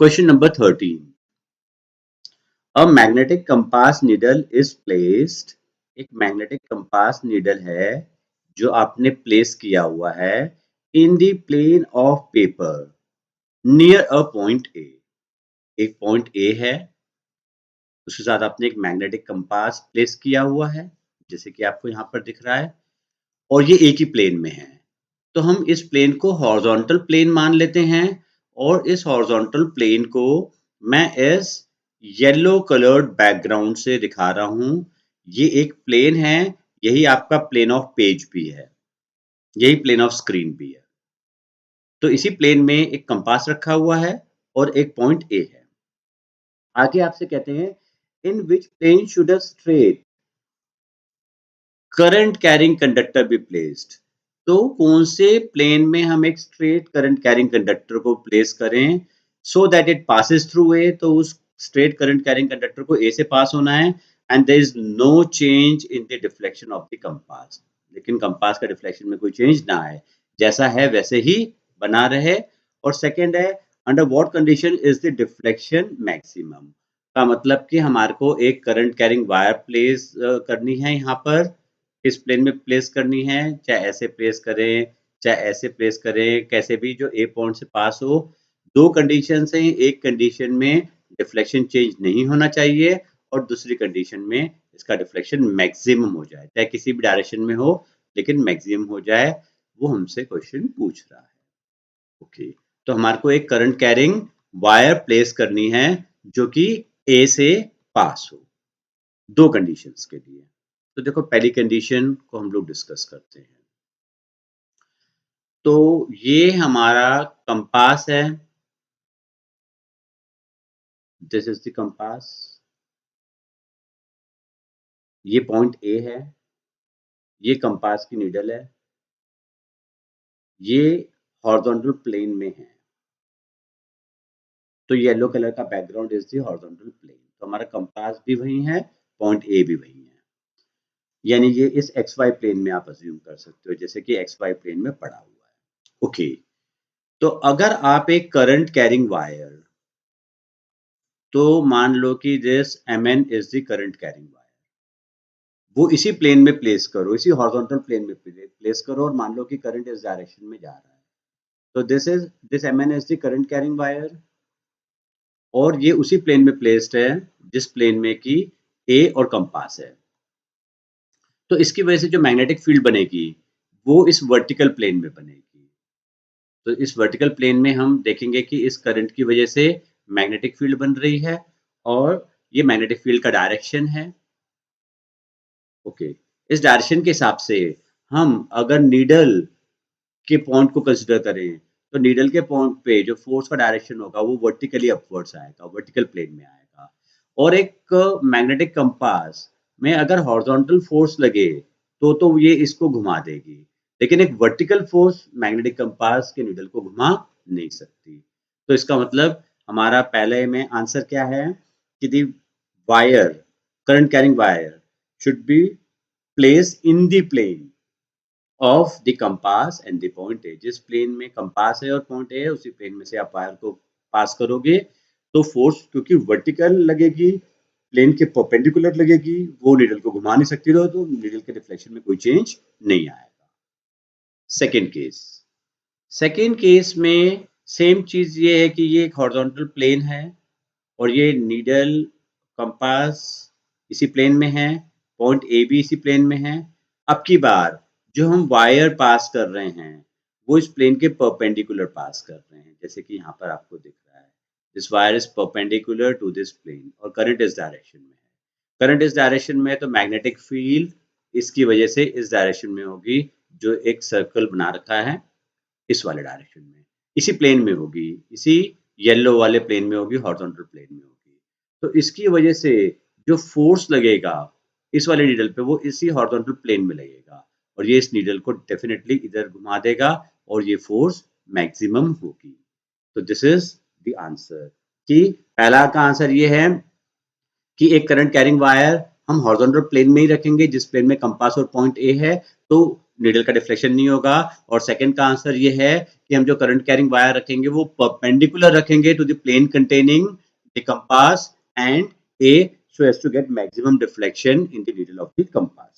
Question number 13. A magnetic compass needle is placed. एक magnetic compass needle है जो आपने प्लेस किया हुआ है in the plane of paper near a point A. एक पॉइंट ए है, उसके साथ आपने एक मैग्नेटिक कंपास प्लेस किया हुआ है जैसे कि आपको यहाँ पर दिख रहा है, और ये एक ही प्लेन में है। तो हम इस प्लेन को हॉरिजॉन्टल प्लेन मान लेते हैं, और इस हॉरिजॉन्टल प्लेन को मैं इस येलो कलर्ड बैकग्राउंड से दिखा रहा हूँ। ये एक प्लेन है, यही आपका प्लेन ऑफ पेज भी है, यही प्लेन ऑफ स्क्रीन भी है। तो इसी प्लेन में एक कंपास रखा हुआ है और एक पॉइंट ए है। आगे आपसे कहते हैं in which plane should a straight current carrying conductor be placed. तो कौन से प्लेन में हम एक स्ट्रेट करंट कैरिंग कंडक्टर को प्लेस करें so that it passes through A. तो उस स्ट्रेट करंट कैरिंग कंडक्टर को ए से पास होना है and there is no change in the deflection of the compass. लेकिन कंपास का डिफ्लेक्शन में कोई चेंज ना आए, जैसा है वैसे ही बना रहे। और सेकंड है under what condition is the deflection maximum. का मतलब कि हमारे को एक करंट कैरिंग वायर प्लेस करनी है, यहाँ पर इस प्लेन में प्लेस करनी है, चाहे ऐसे प्लेस करें चाहे ऐसे प्लेस करें, कैसे भी जो ए पॉइंट से पास हो। दो कंडीशन हैं, एक कंडीशन में डिफ्लेक्शन चेंज नहीं होना चाहिए और दूसरी कंडीशन में इसका डिफ्लेक्शन मैक्सिमम हो जाए, चाहे किसी भी डायरेक्शन में हो लेकिन मैक्सिमम हो जाए। वो हमसे क्वेश्चन पूछ रहा है। ओके, तो हमारे को एक करंट कैरिंग वायर प्लेस करनी है जो कि ए से पास हो, दो कंडीशंस के लिए। तो देखो पहली कंडीशन को हम लोग डिस्कस करते हैं। तो ये हमारा कंपास है, दिस इज द कंपास। ये पॉइंट ए है, ये कंपास की नीडल है, ये हॉरिजॉन्टल प्लेन में है। तो येलो कलर का background is the horizontal plane. तो हमारा कंपास भी वही है, पॉइंट ए भी वही है, यानी ये इस एक्स वाई प्लेन में आप अज्यूम कर सकते हो जैसे कि एक्स वाई प्लेन में पड़ा हुआ है। ओके, तो अगर आप एक करंट कैरिंग वायर, तो मान लो कि this mn is the current carrying wire, वो इसी प्लेन में प्लेस करो, इसी हॉरिजॉन्टल प्लेन में प्लेस करो, और मान लो कि करंट इस डायरेक्शन में जा रहा है। तो this mn is the current carrying wire, और ये उसी प्लेन में प्लेस्ड है जिस प्लेन में कि ए और कंपास है। तो इसकी वजह से जो मैग्नेटिक फील्ड बनेगी वो इस वर्टिकल प्लेन में बनेगी। तो इस वर्टिकल प्लेन में हम देखेंगे कि इस करंट की वजह से मैग्नेटिक फील्ड बन रही है, और ये मैग्नेटिक फील्ड का डायरेक्शन है। ओके, इस डायरेक्शन के हिसाब से हम अगर नीडल के पॉइंट को कंसिडर करें, तो नीडल के पॉइंट पे जो फोर्स का डायरेक्शन होगा वो वर्टिकली अपवर्ड्स आएगा, वर्टिकल प्लेन में आएगा। और एक मैग्नेटिक कंपास में अगर हॉरिजॉन्टल फोर्स लगे तो ये इसको घुमा देगी, लेकिन एक वर्टिकल फोर्स मैग्नेटिक कंपास के नीडल को घुमा नहीं सकती। तो इसका मतलब हमारा पहले में आंसर क्या है कि दी wire, current carrying wire should be placed in the plane of the compass and the point A। जिस प्लेन में कंपास है और पॉइंट ए है उसी प्लेन में से आप वायर को पास करोगे, तो फोर्स क्योंकि वर्टिकल लगेगी, प्लेन के परपेंडिकुलर लगेगी, वो नीडल को घुमा नहीं सकती, तो नीडल के डिफ्लेक्शन में कोई चेंज नहीं आएगा। सेकेंड केस में सेम चीज ये है कि ये एक हॉरिजॉन्टल प्लेन है और ये नीडल कंपास इसी प्लेन में है, पॉइंट ए भी इसी प्लेन में है। अब की बार जो हम वायर पास कर रहे हैं वो इस प्लेन के परपेंडिकुलर पास कर रहे हैं, जैसे कि यहाँ पर आपको दिख रहा है this wire is perpendicular to this plane और करंट इस डायरेक्शन में है। करंट इस डायरेक्शन में है तो मैग्नेटिक फील्ड इसकी वजह से इस डायरेक्शन में होगी, जो एक सर्कल बना रखा है इस वाले डायरेक्शन में, इसी प्लेन में होगी, इसी येलो वाले प्लेन में होगी, हॉरिजॉन्टल प्लेन में होगी। तो इसकी वजह से जो फोर्स लगेगा इस वाले नीडल पे वो इसी हॉरिजॉन्टल प्लेन में लगेगा, और ये इस नीडल को डेफिनेटली इधर घुमा देगा और ये फोर्स मैक्सिमम होगी। तो दिस इज द आंसर, कि पहला का आंसर ये है कि एक करंट कैरिंग वायर हम हॉरिजॉन्टल प्लेन में ही रखेंगे जिस प्लेन में कंपास और पॉइंट ए है, तो नीडल का डिफ्लेक्शन नहीं होगा। और सेकंड का आंसर ये है कि हम जो करंट कैरिंग वायर रखेंगे वो परपेंडिकुलर रखेंगे to the plane containing the compass and A, so as to get maximum deflection in the needle of the compass.